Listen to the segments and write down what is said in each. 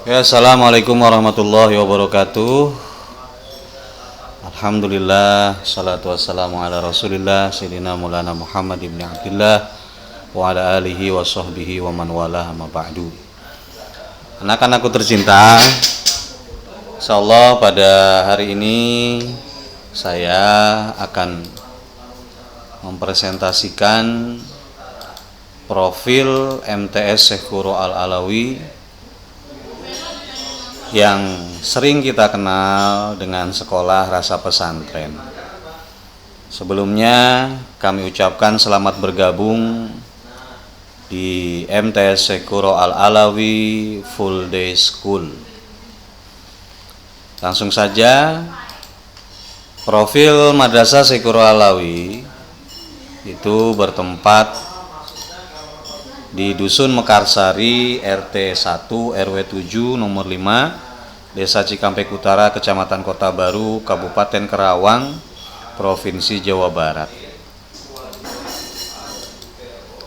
Ya, assalamualaikum warahmatullahi wabarakatuh. Alhamdulillah, salatu wassalamu ala rasulillah Sayyidina Maulana Muhammad ibn Abdillah wa ala alihi wa sahbihi wa man wala amma ba'du. Anak-anakku tercinta, insyaallah pada hari ini saya akan mempresentasikan profil MTS Syekh Guru Al-Alawi yang sering kita kenal dengan sekolah rasa pesantren. Sebelumnya kami ucapkan selamat bergabung di MTS Syekh Guru Al-Alawi Full Day School. Langsung saja, profil Madrasah Syekh Guru Al-Alawi itu bertempat di Dusun Mekarsari, RT 1 RW 7 nomor 5, Desa Cikampek Utara, Kecamatan Kota Baru, Kabupaten Karawang, Provinsi Jawa Barat.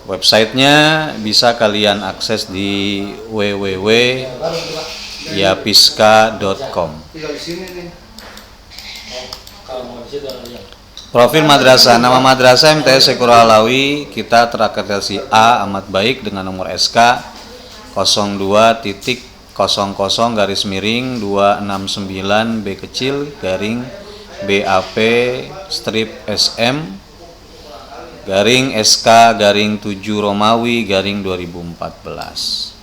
Websitenya bisa kalian akses di www.yapiska.com. Profil madrasah, nama madrasah MTS Syekh Guru Al-Alawi kita terakreditasi A amat baik dengan nomor SK 02.00-269 B kecil garing BAP strip SM garing SK garing 7 Romawi garing 2014.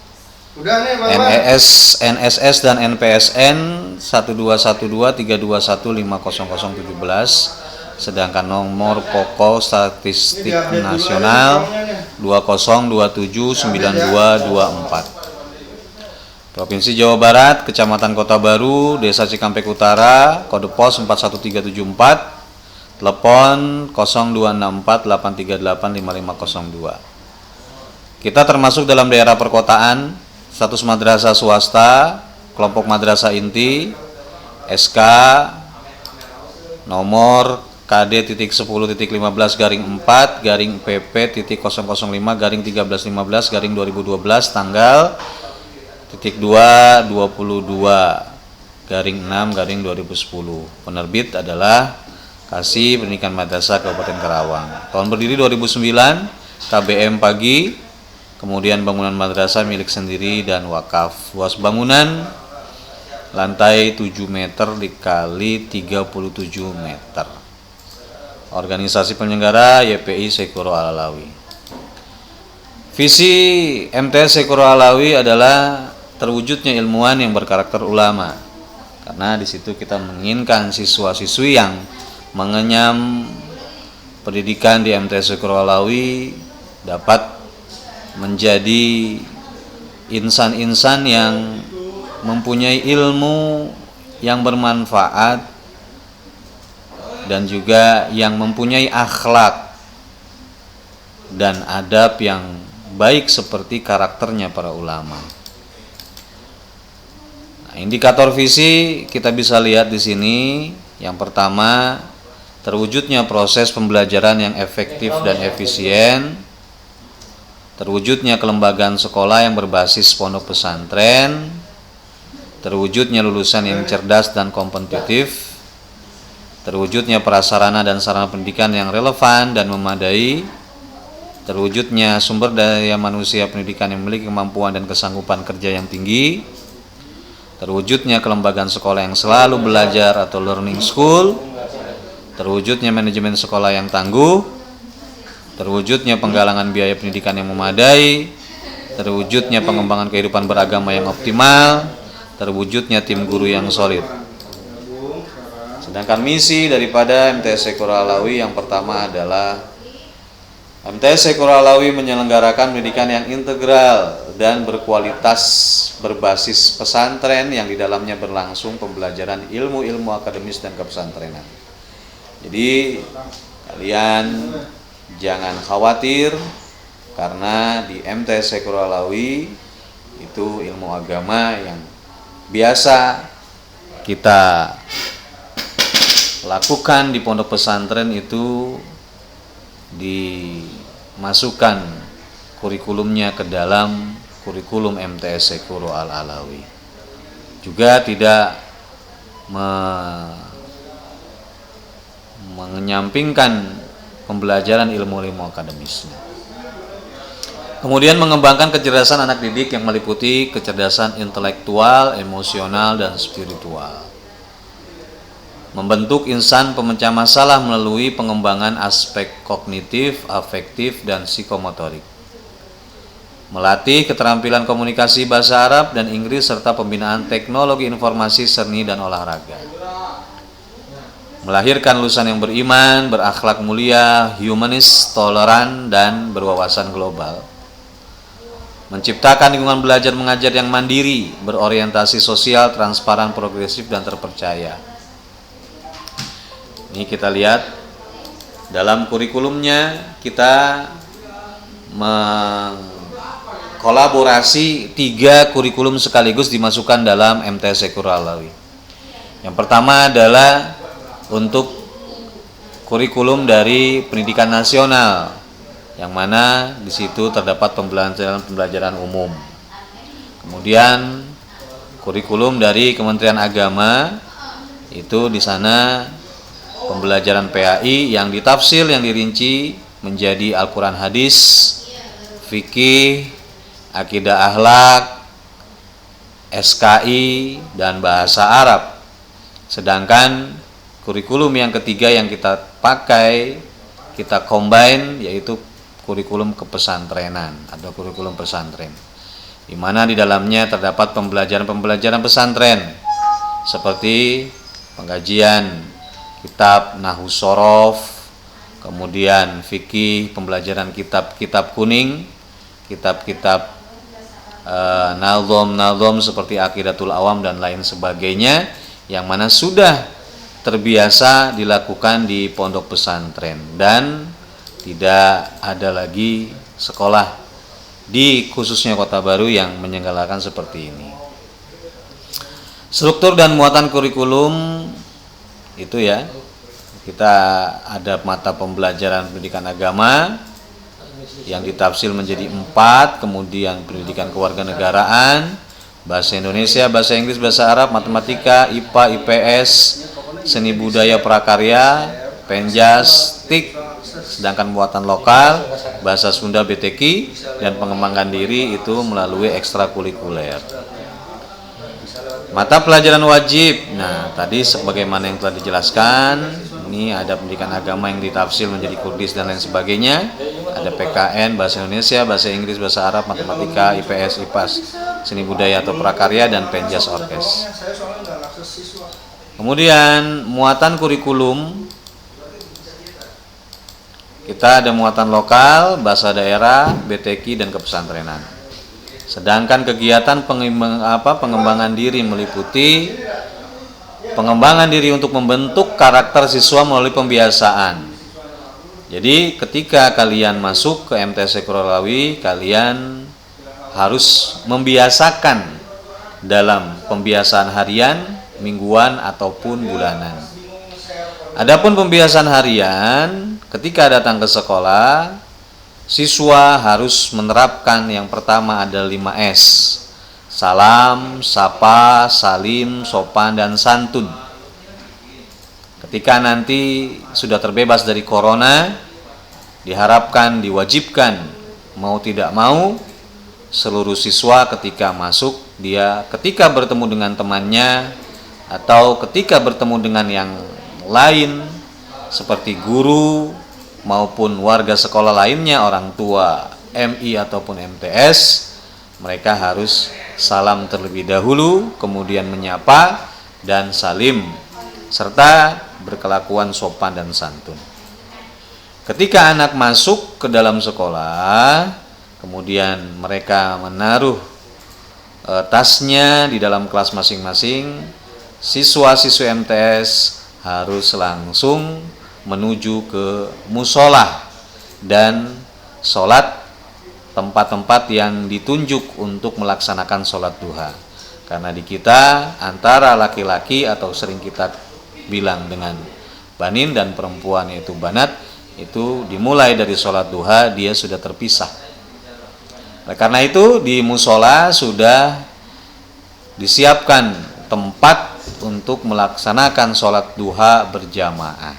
NSS dan NPSN 121232150017, sedangkan nomor pokok statistik nasional 20279224. Provinsi Jawa Barat, Kecamatan Kota Baru, Desa Cikampek Utara, kode pos 41374, telepon 026483855502. Kita termasuk dalam daerah perkotaan, status madrasah swasta, kelompok madrasah inti, SK nomor KD-10-4-PP.005-1315-2012 tanggal -2-22/6/2010. Penerbit adalah Kasih Pendidikan Madrasah Kabupaten Karawang. Tahun berdiri 2009, KBM Pagi, kemudian bangunan madrasah milik sendiri dan wakaf. Luas bangunan lantai 7 meter dikali 37 meter. Organisasi penyelenggara YPI Syekh Guru Al-Alawi. Visi MTS Syekh Guru Al-Alawi adalah terwujudnya ilmuwan yang berkarakter ulama. Karena di situ kita menginginkan siswa-siswi yang mengenyam pendidikan di MTS Syekh Guru Al-Alawi dapat menjadi insan-insan yang mempunyai ilmu yang bermanfaat dan juga yang mempunyai akhlak dan adab yang baik seperti karakternya para ulama. Nah, indikator visi kita bisa lihat di sini. Yang pertama, terwujudnya proses pembelajaran yang efektif dan efisien, terwujudnya kelembagaan sekolah yang berbasis pondok pesantren, terwujudnya lulusan yang cerdas dan kompetitif, terwujudnya prasarana dan sarana pendidikan yang relevan dan memadai, terwujudnya sumber daya manusia pendidikan yang memiliki kemampuan dan kesanggupan kerja yang tinggi, terwujudnya kelembagaan sekolah yang selalu belajar atau learning school, terwujudnya manajemen sekolah yang tangguh, terwujudnya penggalangan biaya pendidikan yang memadai, terwujudnya pengembangan kehidupan beragama yang optimal, terwujudnya tim guru yang solid. Sedangkan misi daripada MTS Syekh Guru Al-Alawi yang pertama adalah MTS Syekh Guru Al-Alawi menyelenggarakan pendidikan yang integral dan berkualitas berbasis pesantren yang di dalamnya berlangsung pembelajaran ilmu-ilmu akademis dan kepesantrenan. Jadi kalian jangan khawatir karena di MTS Syekh Guru Al-Alawi itu ilmu agama yang biasa kita lakukan di pondok pesantren itu dimasukkan kurikulumnya ke dalam kurikulum MTS Syekh Guru Al-Alawi. juga tidak menyampingkan pembelajaran ilmu-ilmu akademisnya. Kemudian mengembangkan kecerdasan anak didik yang meliputi kecerdasan intelektual, emosional, dan spiritual. Membentuk insan pemecah masalah melalui pengembangan aspek kognitif, afektif, dan psikomotorik. Melatih keterampilan komunikasi bahasa Arab dan Inggris serta pembinaan teknologi informasi, seni, dan olahraga. Melahirkan lulusan yang beriman, berakhlak mulia, humanis, toleran, dan berwawasan global. Menciptakan lingkungan belajar mengajar yang mandiri, berorientasi sosial, transparan, progresif, dan terpercaya. Ini kita lihat dalam kurikulumnya, kita mengkolaborasi 3 kurikulum sekaligus dimasukkan dalam MTS Sekuralawi. Yang pertama adalah untuk kurikulum dari pendidikan nasional, yang mana di situ terdapat pembelajaran umum. Kemudian kurikulum dari Kementerian Agama, itu di sana pembelajaran PAI yang ditafsir, yang dirinci menjadi Al-Quran hadis, fikih, akidah akhlak, SKI, dan bahasa Arab. Sedangkan kurikulum yang ketiga yang kita pakai, kita combine, yaitu kurikulum kepesantrenan atau kurikulum pesantren, di mana di dalamnya terdapat pembelajaran pesantren seperti pengkajian kitab Nahwu Shorof, kemudian fikih, pembelajaran kitab-kitab kuning, kitab-kitab nazom seperti Aqidatul Awam dan lain sebagainya, yang mana sudah terbiasa dilakukan di pondok pesantren dan tidak ada lagi sekolah di khususnya Kota Baru yang menyelenggarakan seperti ini. Struktur dan muatan kurikulum itu ya, kita ada mata pembelajaran pendidikan agama yang ditafsir menjadi 4, kemudian pendidikan kewarganegaraan, bahasa Indonesia, bahasa Inggris, bahasa Arab, matematika, IPA, IPS, seni budaya prakarya, penjas, TIK. Sedangkan muatan lokal, bahasa Sunda, BTQ, dan pengembangan diri itu melalui ekstrakurikuler. Mata pelajaran wajib. Nah, tadi sebagaimana yang telah dijelaskan, ini ada pendidikan agama yang ditafsir menjadi Kurdis dan lain sebagainya. Ada PKN, bahasa Indonesia, bahasa Inggris, bahasa Arab, matematika, IPS, IPAS, seni budaya atau prakarya, dan penjas orkes. Kemudian muatan kurikulum, kita ada muatan lokal, bahasa daerah, BTQ, dan kepesantrenan. Sedangkan kegiatan pengembangan diri meliputi pengembangan diri untuk membentuk karakter siswa melalui pembiasaan. Jadi ketika kalian masuk ke MTS Sekuralawi, kalian harus membiasakan dalam pembiasaan harian, mingguan, ataupun bulanan. Adapun pembiasaan harian, ketika datang ke sekolah, siswa harus menerapkan yang pertama ada 5S. Salam, sapa, salim, sopan, dan santun. Ketika nanti sudah terbebas dari corona, diharapkan, diwajibkan, mau tidak mau, seluruh siswa ketika masuk, dia ketika bertemu dengan temannya, atau ketika bertemu dengan yang lain seperti guru maupun warga sekolah lainnya, orang tua, MI ataupun MTS, mereka harus salam terlebih dahulu, kemudian menyapa dan salim, serta berkelakuan sopan dan santun. Ketika anak masuk ke dalam sekolah, kemudian mereka menaruh tasnya di dalam kelas masing-masing, siswa-siswi MTS harus langsung menuju ke musola dan sholat tempat-tempat yang ditunjuk untuk melaksanakan sholat duha. Karena di kita antara laki-laki atau sering kita bilang dengan banin dan perempuan yaitu banat, itu dimulai dari sholat duha dia sudah terpisah. Karena itu di musola sudah disiapkan tempat untuk melaksanakan sholat duha berjamaah.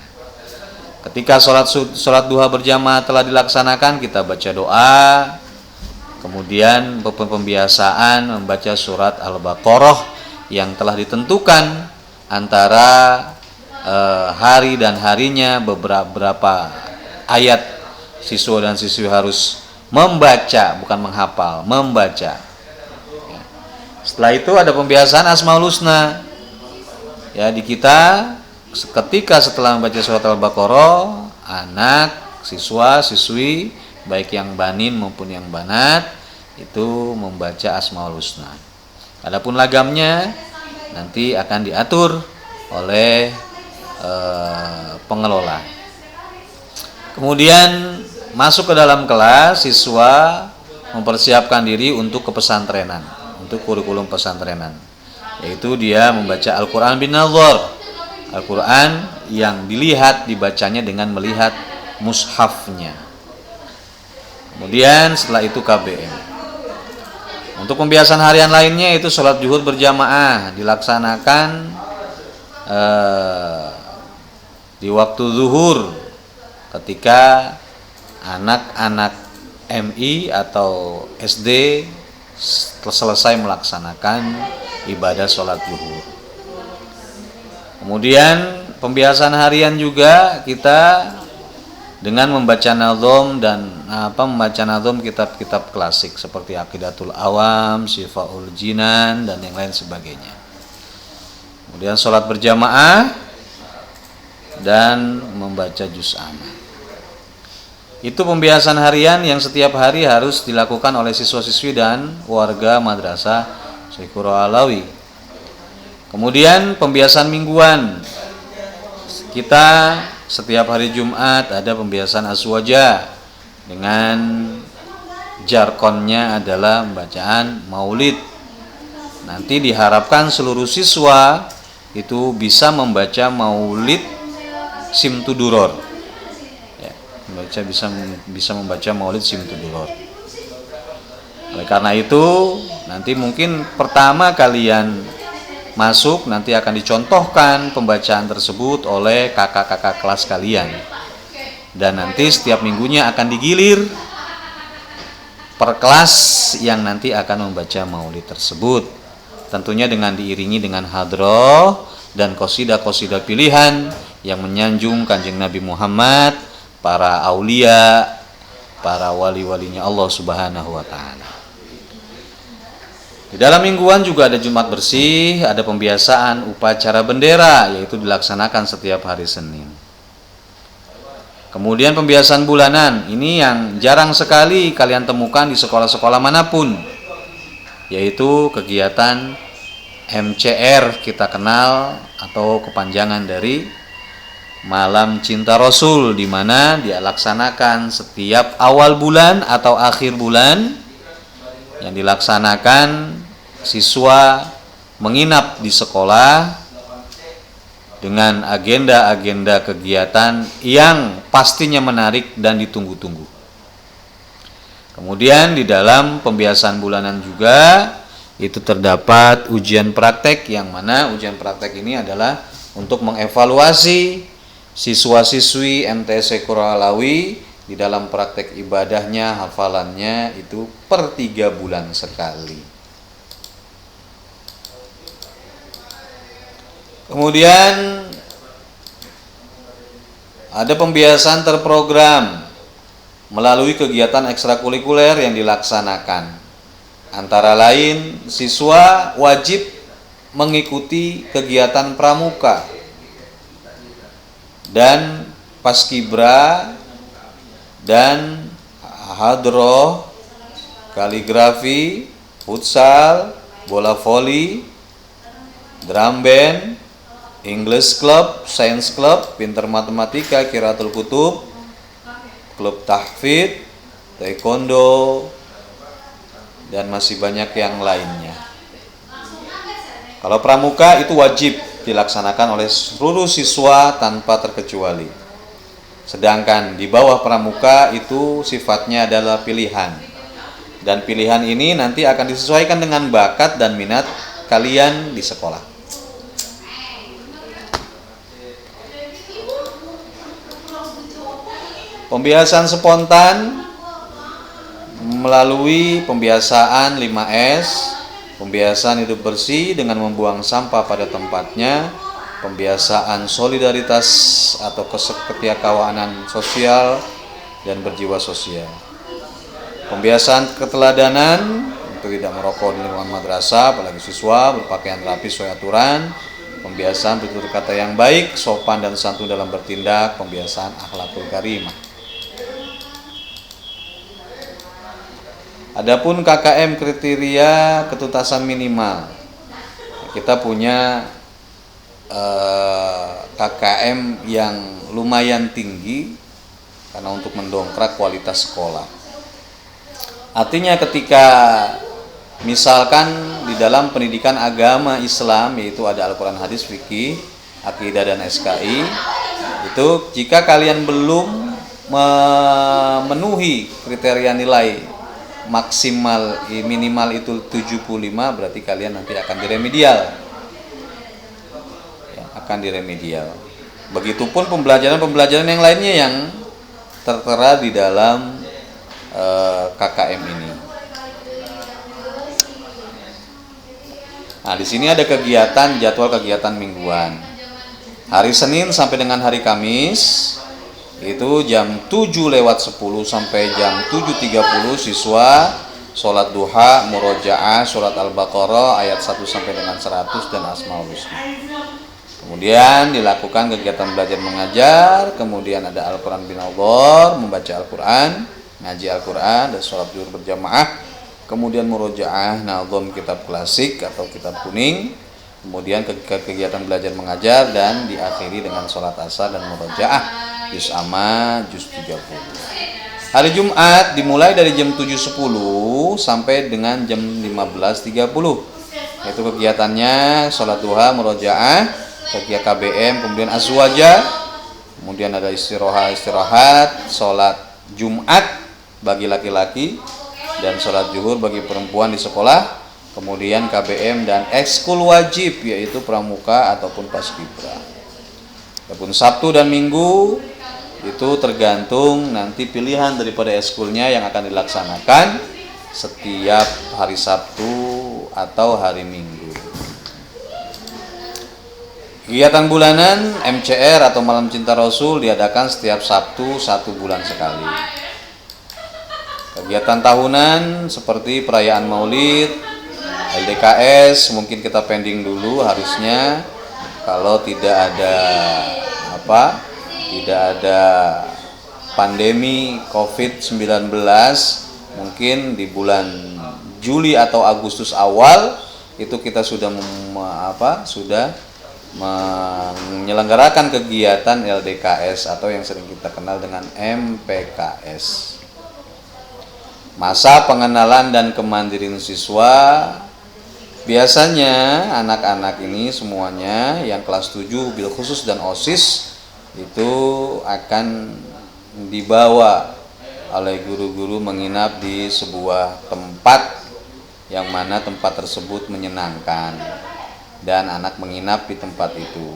Ketika sholat duha berjamaah telah dilaksanakan, kita baca doa, kemudian pembiasaan membaca surat Al-Baqarah yang telah ditentukan antara hari dan harinya, beberapa ayat siswa dan siswi harus membaca, bukan menghafal, membaca. Setelah itu ada pembiasaan Asmaul Husna. Ya, di kita ketika setelah membaca surat Al-Baqarah, anak, siswa, siswi, baik yang banin maupun yang banat, itu membaca Asmaul Husna. Adapun lagamnya nanti akan diatur oleh pengelola. Kemudian masuk ke dalam kelas, siswa mempersiapkan diri untuk kepesantrenan, untuk kurikulum pesantrenan, yaitu dia membaca Al-Quran bin Nazar, Al-Quran yang dilihat, dibacanya dengan melihat mushafnya. Kemudian setelah itu KBM. Untuk pembiasaan harian lainnya itu sholat zuhur berjamaah dilaksanakan di waktu zuhur ketika anak-anak MI atau SD selesai melaksanakan ibadah sholat zuhur. Kemudian pembiasaan harian juga kita dengan membaca nazom dan membaca nazom kitab-kitab klasik seperti Aqidatul Awam, Syifaul Jinan dan yang lain sebagainya. Kemudian sholat berjamaah dan membaca juz amma. Itu pembiasaan harian yang setiap hari harus dilakukan oleh siswa-siswi dan warga madrasah Syekh Qurra Alawi. Kemudian pembiasaan mingguan. Kita setiap hari Jumat ada pembiasaan aswaja dengan jargonnya adalah bacaan maulid. Nanti diharapkan seluruh siswa itu bisa membaca maulid Simtuduror. Ya, bisa membaca maulid Simtuduror. Oleh karena itu, nanti mungkin pertama kalian masuk nanti akan dicontohkan pembacaan tersebut oleh kakak-kakak kelas kalian, dan nanti setiap minggunya akan digilir per kelas yang nanti akan membaca maulid tersebut, tentunya dengan diiringi dengan hadroh dan qasidah-qasidah pilihan yang menyanjung Kanjeng Nabi Muhammad, para aulia, para wali-walinya Allah Subhanahu wa ta'ala. Di dalam mingguan juga ada Jumat bersih, ada pembiasaan upacara bendera, yaitu dilaksanakan setiap hari Senin. Kemudian pembiasaan bulanan, ini yang jarang sekali kalian temukan di sekolah-sekolah manapun, yaitu kegiatan MCR kita kenal atau kepanjangan dari Malam Cinta Rasul, di mana dia laksanakan setiap awal bulan atau akhir bulan, yang dilaksanakan siswa menginap di sekolah dengan agenda-agenda kegiatan yang pastinya menarik dan ditunggu-tunggu. Kemudian di dalam pembiasaan bulanan juga itu terdapat ujian praktek, yang mana ujian praktek ini adalah untuk mengevaluasi siswa-siswi MTS Qurra Alawi di dalam praktek ibadahnya, hafalannya itu per 3 bulan sekali. Kemudian ada pembiasaan terprogram melalui kegiatan ekstrakurikuler yang dilaksanakan. Antara lain, siswa wajib mengikuti kegiatan pramuka dan paskibra dan hadroh, kaligrafi, futsal, bola voli, drum band, English Club, Science Club, Pinter Matematika, Qiraatul Kutub, klub tahfidz, taekwondo, dan masih banyak yang lainnya. Kalau pramuka itu wajib dilaksanakan oleh seluruh siswa tanpa terkecuali. Sedangkan di bawah pramuka itu sifatnya adalah pilihan. Dan pilihan ini nanti akan disesuaikan dengan bakat dan minat kalian di sekolah. Pembiasaan spontan melalui pembiasaan 5S, pembiasaan hidup bersih dengan membuang sampah pada tempatnya, pembiasaan solidaritas atau kesetiakawanan sosial dan berjiwa sosial. Pembiasaan keteladanan untuk tidak merokok di lingkungan madrasah, apalagi siswa, berpakaian rapi sesuai aturan, pembiasaan bertutur kata yang baik, sopan dan santun dalam bertindak, pembiasaan akhlakul karimah. Adapun KKM kriteria ketuntasan minimal, kita punya KKM yang lumayan tinggi karena untuk mendongkrak kualitas sekolah. Artinya ketika misalkan di dalam pendidikan agama Islam, yaitu ada Al-Quran, hadis, fikih, akidah dan SKI, itu jika kalian belum memenuhi kriteria nilai maksimal minimal itu 75, berarti kalian nanti akan diremedial. Akan diremedial. Begitupun pembelajaran yang lainnya yang tertera di dalam KKM ini. Nah, di sini ada jadwal kegiatan mingguan. Hari Senin sampai dengan hari Kamis itu jam 7:10 sampai jam 7:30 siswa sholat duha, murojaah, surat Al-Baqarah ayat 1 sampai dengan 100 dan Asmaul Husna. Kemudian dilakukan kegiatan belajar mengajar, kemudian ada Al-Quran bin Allah, membaca Al-Quran, ngaji Al-Quran, dan sholat zuhur berjamaah, kemudian murojaah, nazom kitab klasik atau kitab kuning, kemudian kegiatan belajar mengajar, dan diakhiri dengan sholat asar dan murojaah, juz amma, juz 30. Hari Jumat dimulai dari jam 7:10 sampai dengan jam 15:30. Itu kegiatannya sholat duha, murojaah, kegiatan KBM, kemudian azwaja, kemudian ada istirahat, sholat Jumat bagi laki-laki dan sholat zuhur bagi perempuan di sekolah, kemudian KBM dan ekskul wajib yaitu pramuka ataupun paskibra. Adapun Sabtu dan Minggu itu tergantung nanti pilihan daripada ekskulnya yang akan dilaksanakan setiap hari Sabtu atau hari Minggu. Kegiatan bulanan MCR atau Malam Cinta Rasul diadakan setiap Sabtu 1 bulan sekali. Kegiatan tahunan seperti perayaan Maulid, LDKS mungkin kita pending dulu harusnya kalau tidak ada pandemi COVID-19, mungkin di bulan Juli atau Agustus awal itu kita sudah menyelenggarakan kegiatan LDKS atau yang sering kita kenal dengan MPKS. Masa pengenalan dan kemandirian siswa, biasanya anak-anak ini semuanya yang kelas 7 bil khusus dan OSIS itu akan dibawa oleh guru-guru menginap di sebuah tempat yang mana tempat tersebut menyenangkan dan anak menginap di tempat itu.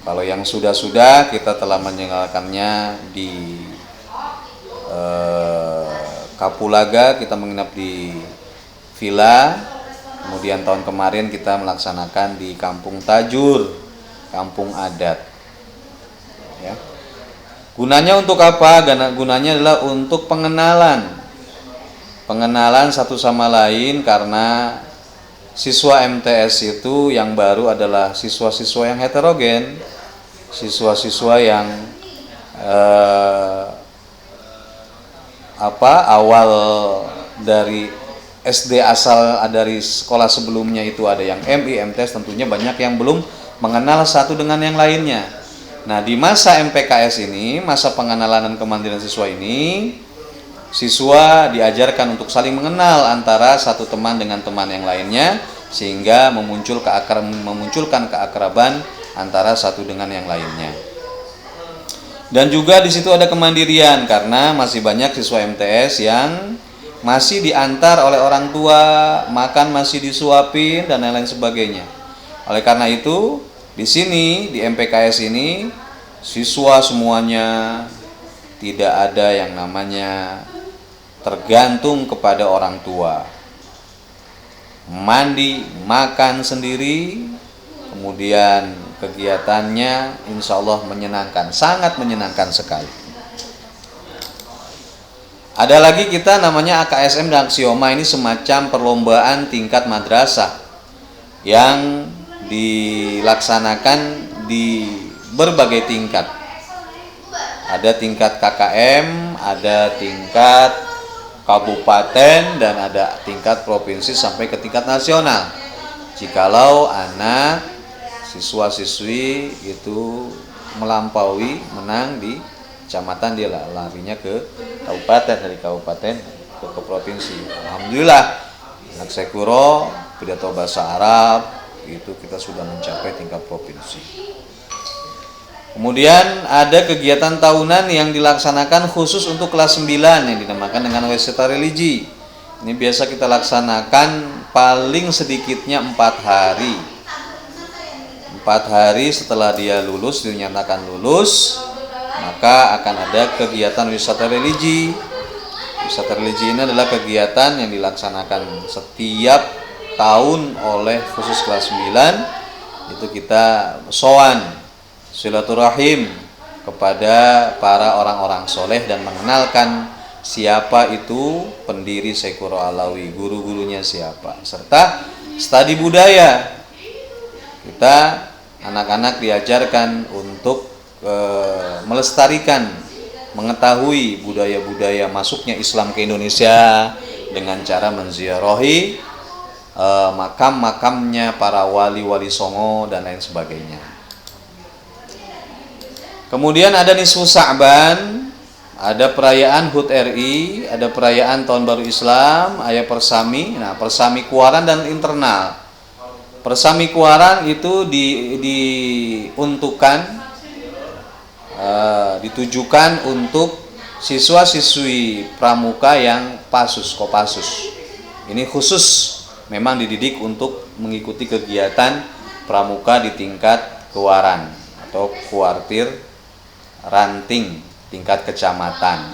Kalau yang sudah kita telah menyelenggarakannya di Kapulaga, kita menginap di villa. Kemudian tahun kemarin kita melaksanakan di Kampung Tajur, kampung adat. Ya. Gunanya untuk apa? Gunanya adalah untuk pengenalan satu sama lain, karena siswa MTS itu yang baru adalah siswa-siswa yang heterogen, siswa-siswa yang awal dari SD asal dari sekolah sebelumnya itu ada yang MI, MTS, tentunya banyak yang belum mengenal satu dengan yang lainnya. Nah, di masa MPKS ini, masa pengenalan dan kemandirian siswa ini, siswa diajarkan untuk saling mengenal antara satu teman dengan teman yang lainnya, sehingga memunculkan keakraban antara satu dengan yang lainnya. Dan juga di situ ada kemandirian, karena masih banyak siswa MTS yang masih diantar oleh orang tua, makan masih disuapin dan lain-lain sebagainya. Oleh karena itu, di sini di MPKS ini siswa semuanya tidak ada yang namanya tergantung kepada orang tua. Mandi, makan sendiri, kemudian kegiatannya insya Allah menyenangkan, sangat menyenangkan sekali. Ada lagi kita namanya AKSM dan Aksioma, ini semacam perlombaan tingkat madrasah yang dilaksanakan di berbagai tingkat. Ada tingkat KKM, ada tingkat kabupaten, dan ada tingkat provinsi sampai ke tingkat nasional. Jikalau anak siswa-siswi itu melampaui, menang di kecamatan, dia larinya ke kabupaten, dari kabupaten ke provinsi. Alhamdulillah, anak Sekuro pidato bahasa Arab itu kita sudah mencapai tingkat provinsi. Kemudian ada kegiatan tahunan yang dilaksanakan khusus untuk kelas 9 yang dinamakan dengan Wisata Religi. Ini biasa kita laksanakan paling sedikitnya 4 hari. 4 hari setelah dia lulus, dinyatakan lulus, maka akan ada kegiatan wisata religi. Wisata religi ini adalah kegiatan yang dilaksanakan setiap tahun oleh khusus kelas 9. Itu kita sowan, silaturahim kepada para orang-orang soleh dan mengenalkan siapa itu pendiri Sekuro Alawi, guru-gurunya siapa, serta studi budaya. Kita anak-anak diajarkan untuk melestarikan, mengetahui budaya-budaya masuknya Islam ke Indonesia dengan cara menziarahi makam-makamnya para wali-wali songo dan lain sebagainya. Kemudian ada Nisfu Sa'ban, ada perayaan HUT RI, ada perayaan Tahun Baru Islam, ada Persami. Nah, Persami Kuaran dan internal. Persami Kuaran itu diuntukkan, ditujukan untuk siswa-siswi pramuka yang Kopassus. Ini khusus memang dididik untuk mengikuti kegiatan pramuka di tingkat kewaran atau kuartir ranting tingkat kecamatan.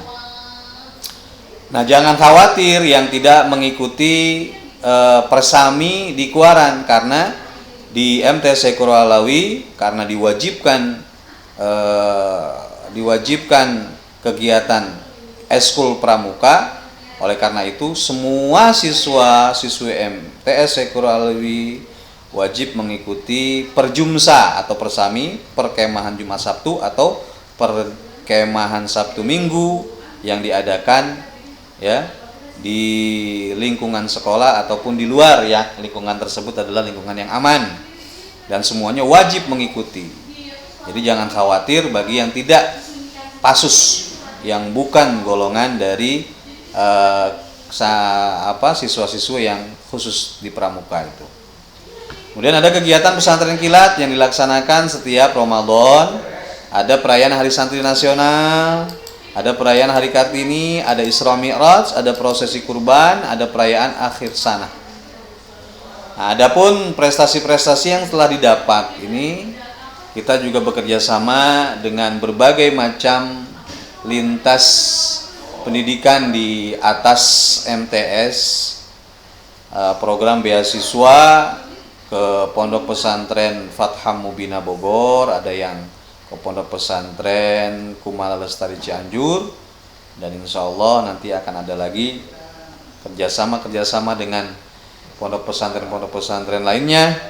Nah, jangan khawatir yang tidak mengikuti persami di Kuaran, karena di MT Sekuro Alawi karena diwajibkan kegiatan eskul pramuka. Oleh karena itu semua siswa-siswi MTS Sekuro Alawi wajib mengikuti perjumsa atau persami, perkemahan Jumat Sabtu atau perkemahan Sabtu Minggu yang diadakan ya di lingkungan sekolah ataupun di luar, ya lingkungan tersebut adalah lingkungan yang aman dan semuanya wajib mengikuti. Jadi jangan khawatir bagi yang tidak pasus, yang bukan golongan dari siswa-siswa yang khusus di pramuka itu. Kemudian ada kegiatan pesantren kilat yang dilaksanakan setiap Ramadan. Ada perayaan Hari Santri Nasional, ada perayaan Hari Kartini, ada Isra Mi'raj, ada prosesi kurban, ada perayaan akhir sana. Nah, adapun prestasi-prestasi yang telah didapat ini, kita juga bekerja sama dengan berbagai macam lintas pendidikan di atas MTS, program beasiswa ke Pondok Pesantren Fatham Mubina Bogor, ada yang ke Pondok Pesantren Kumala Lestari Cianjur, dan insya Allah nanti akan ada lagi kerjasama dengan pondok pesantren lainnya,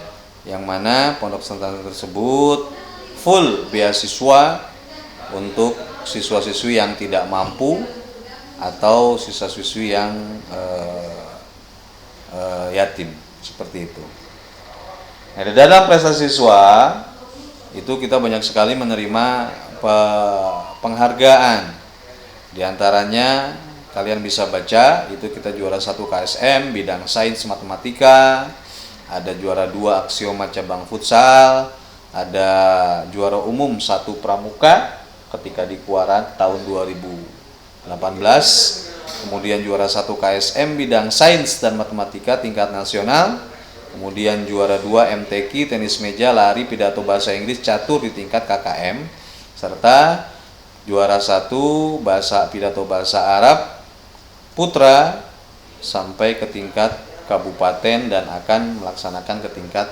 yang mana pondok pesantren tersebut full beasiswa untuk siswa-siswi yang tidak mampu atau siswa-siswi yang yatim, seperti itu. Nah, di dalam prestasi siswa itu kita banyak sekali menerima penghargaan. Di antaranya kalian bisa baca, itu kita juara 1 KSM bidang sains matematika, ada juara 2 aksioma cabang futsal, ada juara umum 1 pramuka ketika di Kuaran tahun 2018, kemudian juara 1 KSM bidang sains dan matematika tingkat nasional, kemudian juara 2 MTQ tenis meja, lari, pidato bahasa Inggris, catur di tingkat KKM, serta juara 1 bahasa pidato bahasa Arab putra sampai ke tingkat kabupaten dan akan melaksanakan ke tingkat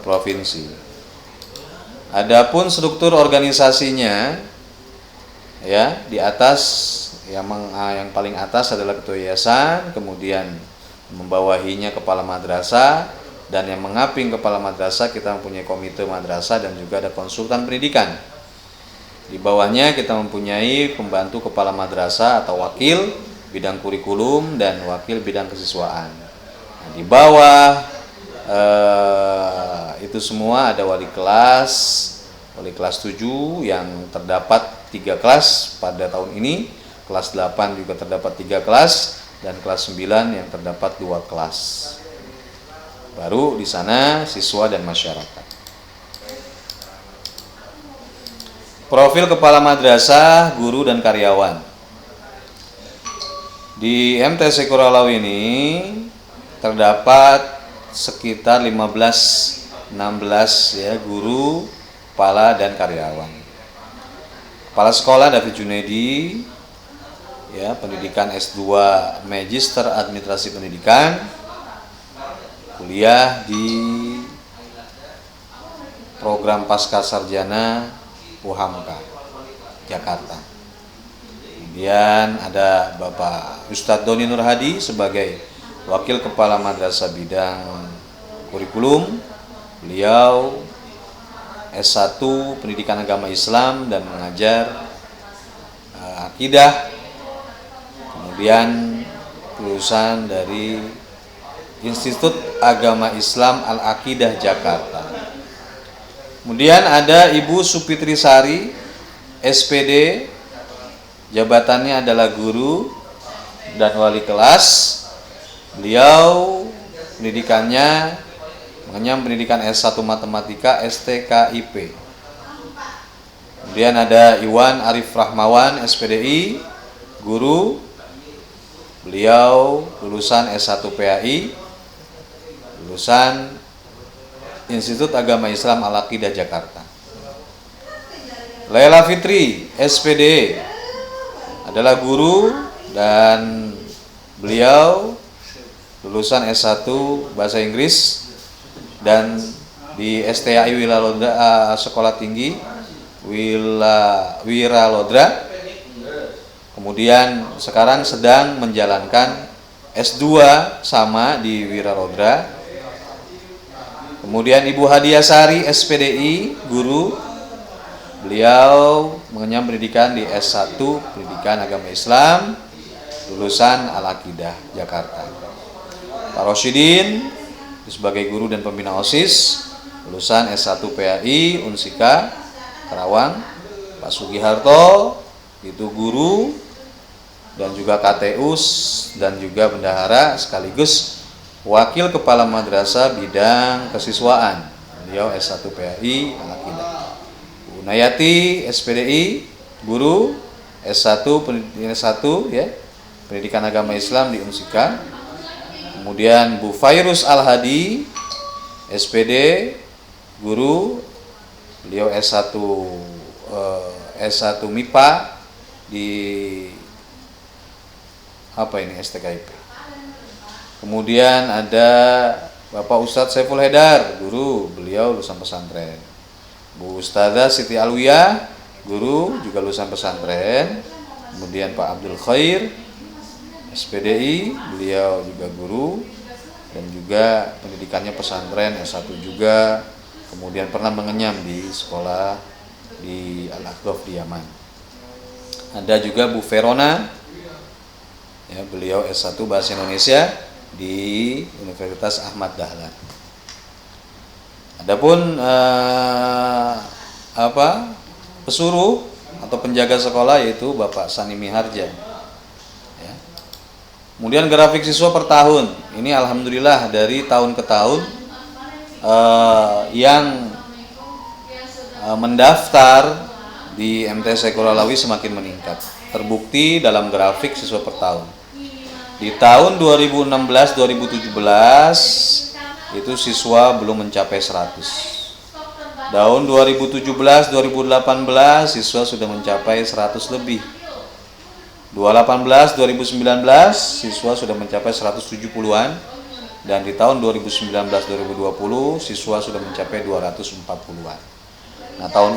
provinsi. Adapun struktur organisasinya, ya, di atas yang paling atas adalah ketua yayasan, kemudian membawahinya kepala madrasah, dan yang mengaping kepala madrasah kita mempunyai komite madrasah dan juga ada konsultan pendidikan. Di bawahnya kita mempunyai pembantu kepala madrasah atau wakil bidang kurikulum dan wakil bidang kesiswaan. Nah, di bawah itu semua ada wali kelas 7 yang terdapat 3 kelas pada tahun ini, kelas 8 juga terdapat 3 kelas, dan kelas 9 yang terdapat 2 kelas. Baru di sana siswa dan masyarakat. Profil kepala madrasah, guru dan karyawan. Di MTS Sekolah ini terdapat sekitar 15-16 ya guru, kepala dan karyawan. Kepala sekolah David Junaidi, ya, pendidikan S2 Magister Administrasi Pendidikan, kuliah di program Pasca Sarjana UHAMKA Jakarta. Kemudian ada Bapak Ustadz Doni Nur Hadi sebagai Wakil Kepala Madrasah Bidang Kurikulum. Beliau S1 Pendidikan Agama Islam dan mengajar akidah. Kemudian lulusan dari Institut Agama Islam Al-Aqidah Jakarta. Kemudian ada Ibu Supitri Sari, SPD, jabatannya adalah guru dan wali kelas. Beliau pendidikannya mengenyam pendidikan S1 Matematika STKIP. Kemudian ada Iwan Arif Rahmawan, SPDI, guru. Beliau lulusan S1 PAI, lulusan Institut Agama Islam Al-Aqidah Jakarta. Laila Fitri, SPD, adalah guru dan beliau lulusan S1 Bahasa Inggris dan di STAI Wiralodra, Sekolah Tinggi Wiralodra. Kemudian sekarang sedang menjalankan S2 sama di Wiralodra. Kemudian Ibu Hadiah Sari, SPDI, guru. Beliau mengenyam pendidikan di S1 Pendidikan Agama Islam, lulusan Al-Aqidah Jakarta. Pak Rosyidin sebagai guru dan pembina OSIS, lulusan S1 PAI Unsika Karawang. Pak Sugiharto itu guru dan juga KTUS dan juga bendahara sekaligus wakil kepala madrasah bidang kesiswaan. Beliau S1 PAI Al-Aqidah. Bu Nayati, SPDI, guru S1 ya, Pendidikan Agama Islam di Unsika. Kemudian Bu Fairus Al-Hadi, SPD, guru. Beliau S1 MIPA di STKIP. Kemudian ada Bapak Ustadz Saiful Hedar, guru. Beliau lulusan pesantren. Bu Ustadzah Siti Alwiyah, guru, juga lulusan pesantren. Kemudian Pak Abdul Khair, SPDI, beliau juga guru dan juga pendidikannya pesantren S1 juga. Kemudian pernah mengenyam di sekolah di Al-Aqdaf di Yaman. Ada juga Bu Verona, ya, beliau S1 Bahasa Indonesia di Universitas Ahmad Dahlan. Adapun pesuruh atau penjaga sekolah yaitu Bapak Sani Miharja. Ya. Kemudian grafik siswa per tahun. Ini alhamdulillah dari tahun ke tahun yang mendaftar di MTS Sekolah Lawi semakin meningkat. Terbukti dalam grafik siswa per tahun. Di tahun 2016-2017 itu siswa belum mencapai 100. Tahun 2017-2018 siswa sudah mencapai 100 lebih. 2018-2019 siswa sudah mencapai 170-an, dan di tahun 2019-2020 siswa sudah mencapai 240-an. Nah, tahun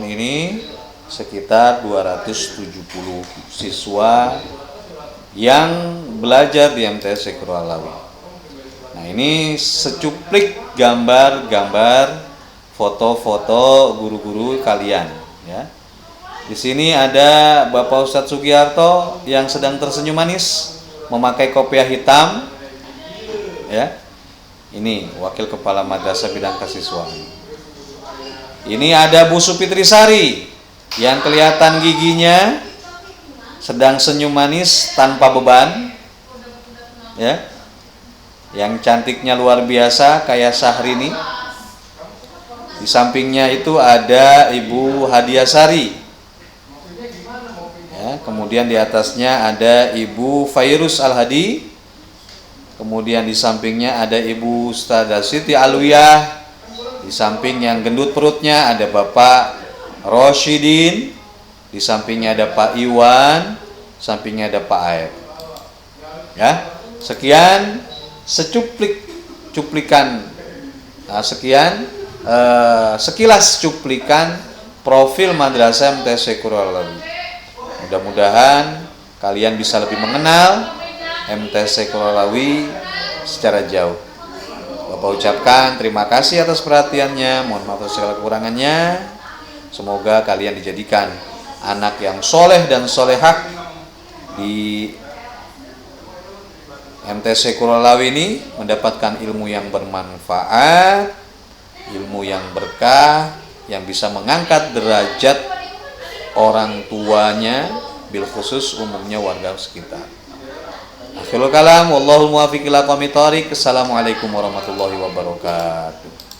ini sekitar 270 siswa yang belajar di MTS Sekolah Alawi. Nah, ini secuplik gambar-gambar foto-foto guru-guru kalian, ya. Di sini ada Bapak Ustadz Sugiarto yang sedang tersenyum manis memakai kopiah hitam, ya. Ini wakil kepala madrasah bidang kasiswaan. Ini ada Bu Supitri Sari yang kelihatan giginya sedang senyum manis tanpa beban, ya. Yang cantiknya luar biasa kayak Syahrini. Di sampingnya itu ada Ibu Hadiah Sari. Ya, kemudian di atasnya ada Ibu Fairuz Al-Hadi. Kemudian di sampingnya ada Ibu Ustadzah Siti Alwiyah. Di samping yang gendut perutnya ada Bapak Roshidin. Di sampingnya ada Pak Iwan. Sampingnya ada Pak Aep. Ya, sekian sekilas cuplikan profil Madrasah MTS Sekolah Alawi. Mudah-mudahan kalian bisa lebih mengenal MTS Sekolah Alawi secara jauh. Bapak ucapkan terima kasih atas perhatiannya. Mohon maaf atas segala kekurangannya. Semoga kalian dijadikan anak yang soleh dan solehah di MTS Sekolah Alawi ini, mendapatkan ilmu yang bermanfaat, ilmu yang berkah, yang bisa mengangkat derajat orang tuanya, bil khusus umumnya warga sekitar. Akhirul kalam, wallahul muwaffiq ila aqwamit thoriq. Assalamualaikum warahmatullahi wabarakatuh.